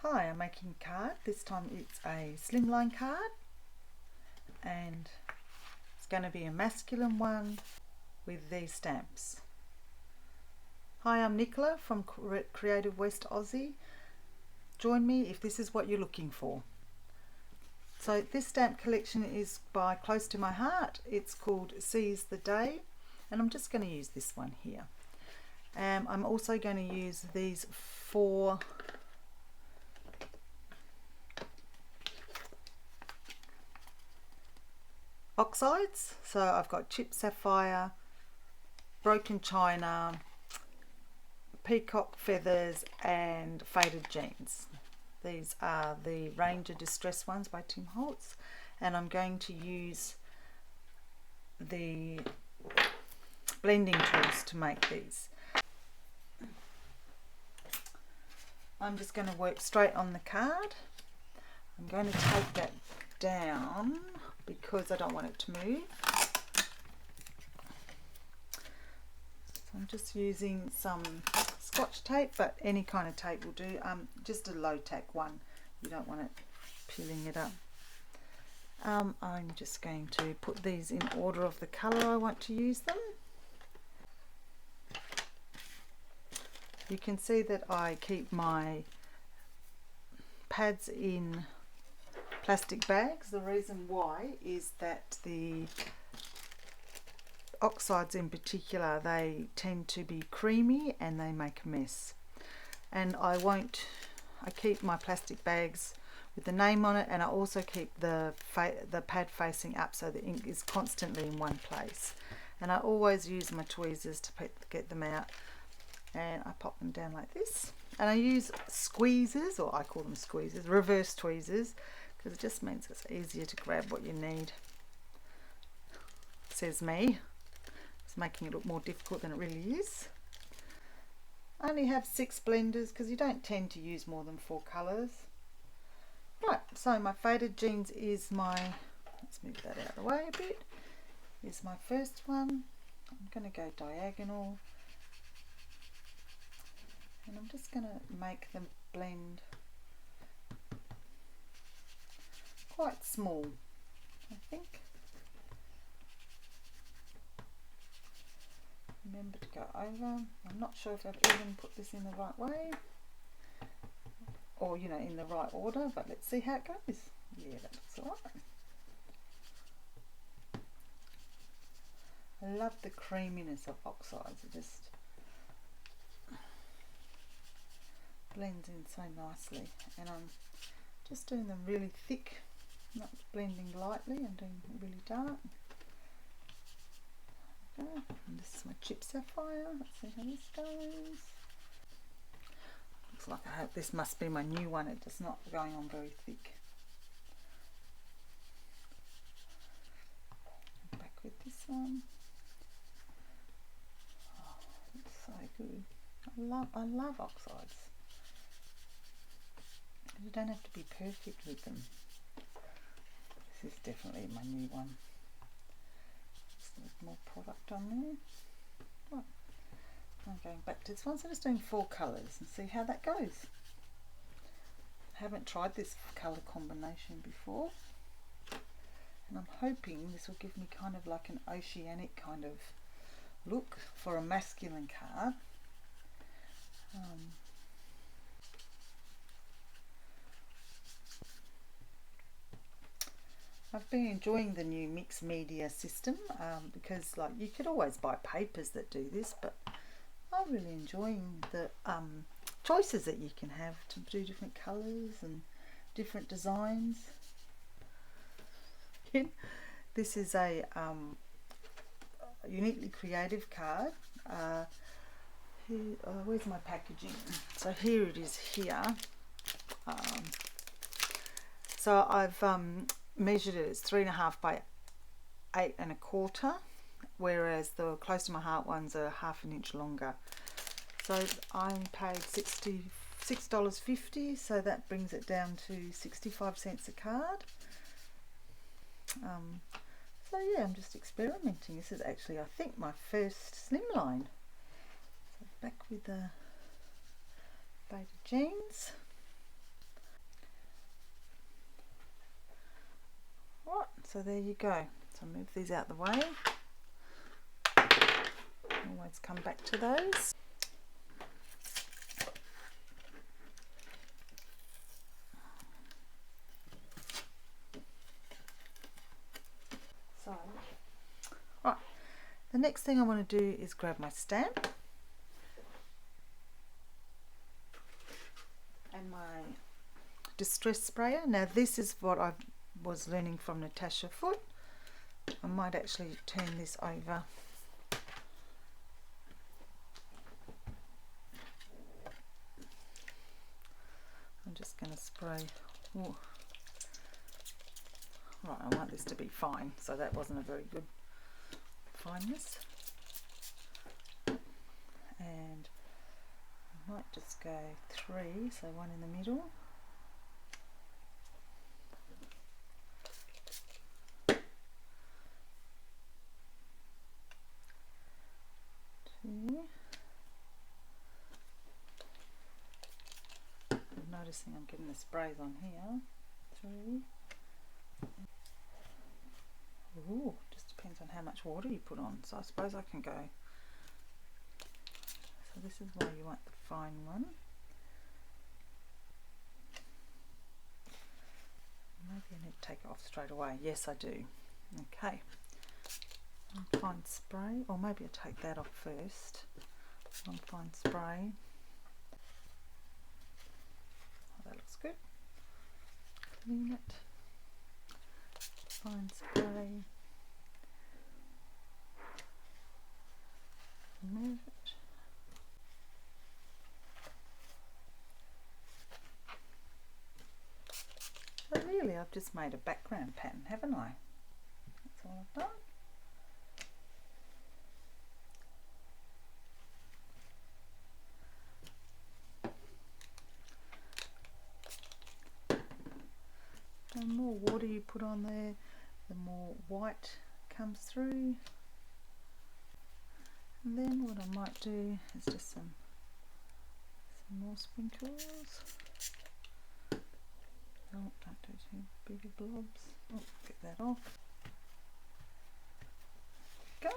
Hi, I'm making a card. This time it's a slimline card and it's going to be a masculine one with these stamps. Hi, I'm Nicola from Creative West Aussie. Join me if this is what you're looking for. So this stamp collection is by Close to My Heart. It's called Seize the Day and I'm just going to use this one here. I'm also going to use these 4 oxides. So I've got chipped sapphire, broken china, peacock feathers and faded jeans. These are the Ranger Distress ones by Tim Holtz, and I'm going to use the blending tools to make these. I'm just going to work straight on the card. I'm going to take that down because I don't want it to move. So I'm just using some Scotch tape, but any kind of tape will do. Just a low tack one. You don't want it peeling it up. I'm just going to put these in order of the colour I want to use them. You can see that I keep my pads in plastic bags. The reason why is that the oxides in particular, they tend to be creamy and they make a mess. And I keep my plastic bags with the name on it, and I also keep the pad facing up so the ink is constantly in one place. And I always use my tweezers to get them out, and I pop them down like this. And I use squeezers, or I call them squeezers, reverse tweezers, because it just means it's easier to grab what you need. Says me. It's making it look more difficult than it really is. I only have 6 blenders because you don't tend to use more than 4 colours. Right, so my faded jeans is my, let's move that out of the way a bit, is my first one. I'm going to go diagonal. And I'm just going to make them blend quite small, I think. Remember to go over. I'm not sure if I've even put this in the right way, or in the right order, but let's see how it goes. Yeah, that looks alright. I love the creaminess of oxides. It just blends in so nicely, and I'm just doing them really thick, not blending lightly. I'm doing it really dark. Okay. And this is my chipped sapphire. Let's see how this goes. Looks like I hope this must be my new one. It's just not going on very thick. Back with this one. Oh, it's so good. I love oxides. You don't have to be perfect with them. This is definitely my new one. Just need more product on there. Right. I'm going back to this one, so just doing 4 colours and see how that goes. I haven't tried this colour combination before, and I'm hoping this will give me kind of like an oceanic kind of look for a masculine card. I've been enjoying the new mixed media system because you could always buy papers that do this, but I'm really enjoying the choices that you can have to do different colours and different designs. This is a uniquely creative card. Where's my packaging? So here it is here. So I've measured it as 3.5 by 8 1/4, whereas the Close to My Heart ones are 1/2 inch longer. So I paid $66.50, so that brings it down to 65 cents a card. So yeah, I'm just experimenting. This is actually, I think, my first slimline. So back with the faded jeans. So there you go. So move these out the way. Always come back to those. So, right, the next thing I want to do is grab my stamp and my distress sprayer. Now this is what I was learning from Natasha Foot. I might actually turn this over. I'm just going to spray. Ooh. Right, I want this to be fine, so that wasn't a very good fineness. And I might just go 3, so 1 in the middle. I'm noticing I'm getting the sprays on here. 3. Ooh, just depends on how much water you put on. So I suppose I can go. So this is why you want the fine one. Maybe I need to take it off straight away. Yes, I do. Okay. One fine spray, or maybe I'll take that off first. One fine spray. Oh, that looks good. Clean it. Fine spray. Remove it. So really I've just made a background pattern, haven't I? That's all I've done. The more water you put on there, the more white comes through. And then what I might do is just some more sprinkles. Oh, don't do too big of blobs. Oh, get that off. Okay.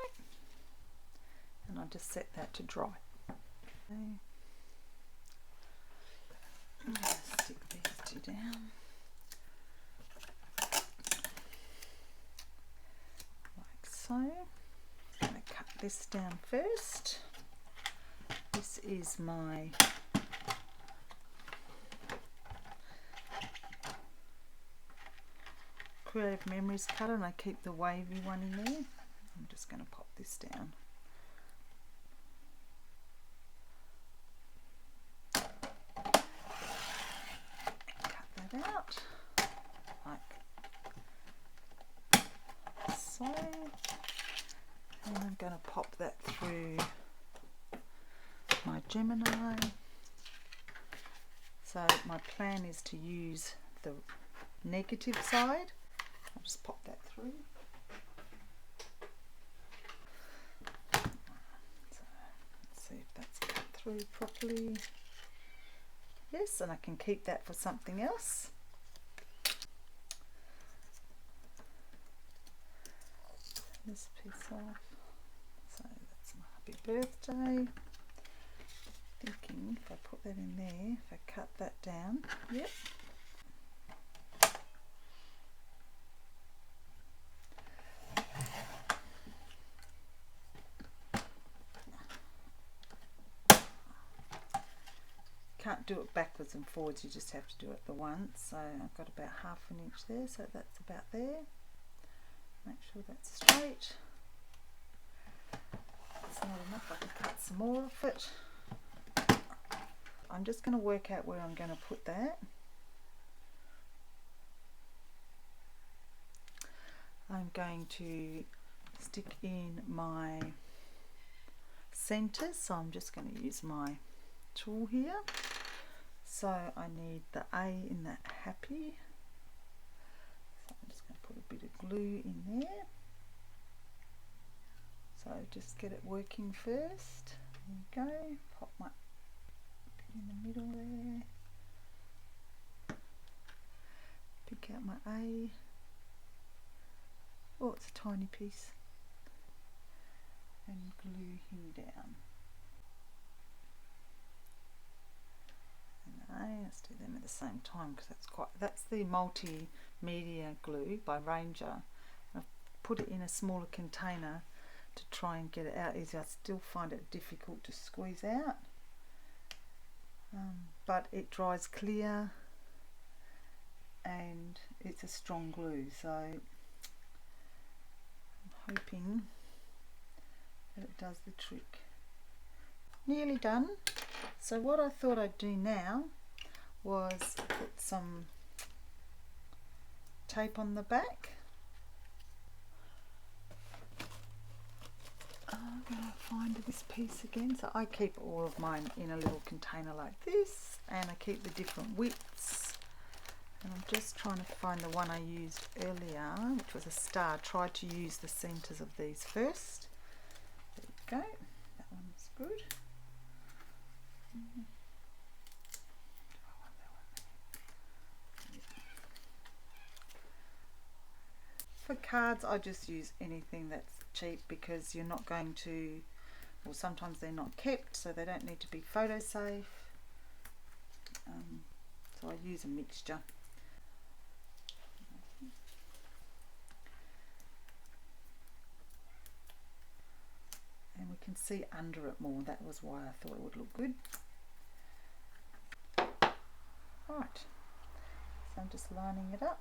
And I'll just set that to dry. Okay. I'm going to stick these 2 down. Like so. I'm going to cut this down first. This is my Creative Memories cutter, and I keep the wavy one in there. I'm just going to pop this down. Cut that out like so, and I'm going to pop that through my Gemini. So my plan is to use the negative side. I'll just pop that through. So let's see if that's cut through properly. Yes, and I can keep that for something else. This piece off. So that's my happy birthday. Thinking if I put that in there, if I cut that down, yep. Can't do it backwards and forwards, you just have to do it the once. So I've got about 1/2 inch there, so that's about there. Make sure that's straight. It's not enough, I can cut some more of it. I'm just going to work out where I'm going to put that. I'm going to stick in my centres, so I'm just going to use my tool here. So I need the A in that happy. So I'm just going to put a bit of glue in there. So just get it working first. There you go. Pop my bit in the middle there. Pick out my A. Oh, it's a tiny piece. And glue him down. And let's do them at the same time because that's the multimedia glue by Ranger. I've put it in a smaller container to try and get it out easier. I still find it difficult to squeeze out, but it dries clear and it's a strong glue, so I'm hoping that it does the trick. Nearly done. So what I thought I'd do now was put some tape on the back. I'm going to find this piece again. So I keep all of mine in a little container like this, and I keep the different widths. And I'm just trying to find the one I used earlier, which was a star. Try to use the centres of these first. There we go. That one's good. For cards, I just use anything that's cheap because you're not going to, well, sometimes they're not kept, so they don't need to be photo safe. So I use a mixture. And we can see under it more. That was why I thought it would look good. Right, so I'm just lining it up.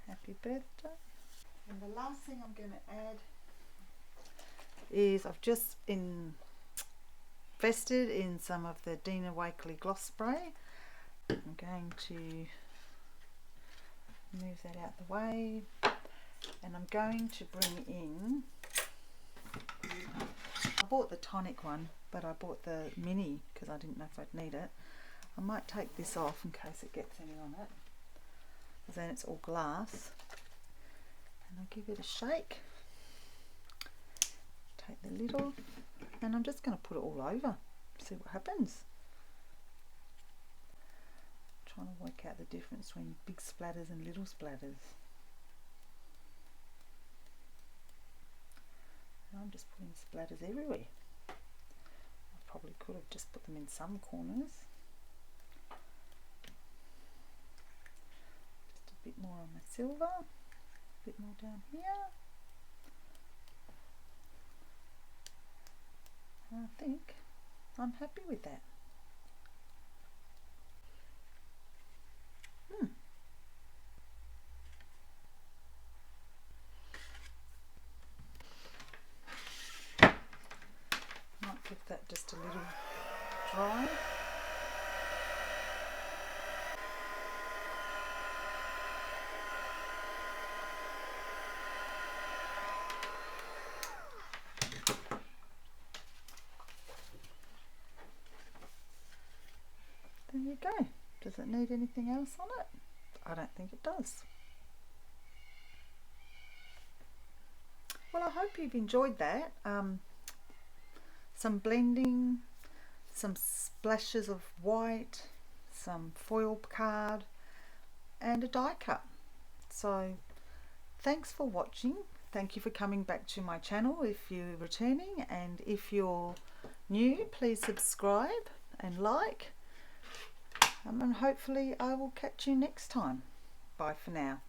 Happy birthday. And the last thing I'm going to add is I've just invested in some of the Dina Wakley gloss spray. I'm going to move that out the way, and I'm going to bring in, I bought the tonic one, but I bought the mini because I didn't know if I'd need it. I might take this off in case it gets any on it, because then it's all glass. And I'll give it a shake. Take the lid off, and I'm just going to put it all over, see what happens. Trying to work out the difference between big splatters and little splatters. And I'm just putting splatters everywhere. I probably could have just put them in some corners. Just a bit more on the silver, a bit more down here. And I think I'm happy with that. Might give that just a little dry. There you go. Does it need anything else on it? I don't think it does. Well, I hope you've enjoyed that. Some blending, some splashes of white, some foil card, and a die cut. So thanks for watching. Thank you for coming back to my channel if you're returning, and if you're new, please subscribe and like. And hopefully I will catch you next time. Bye for now.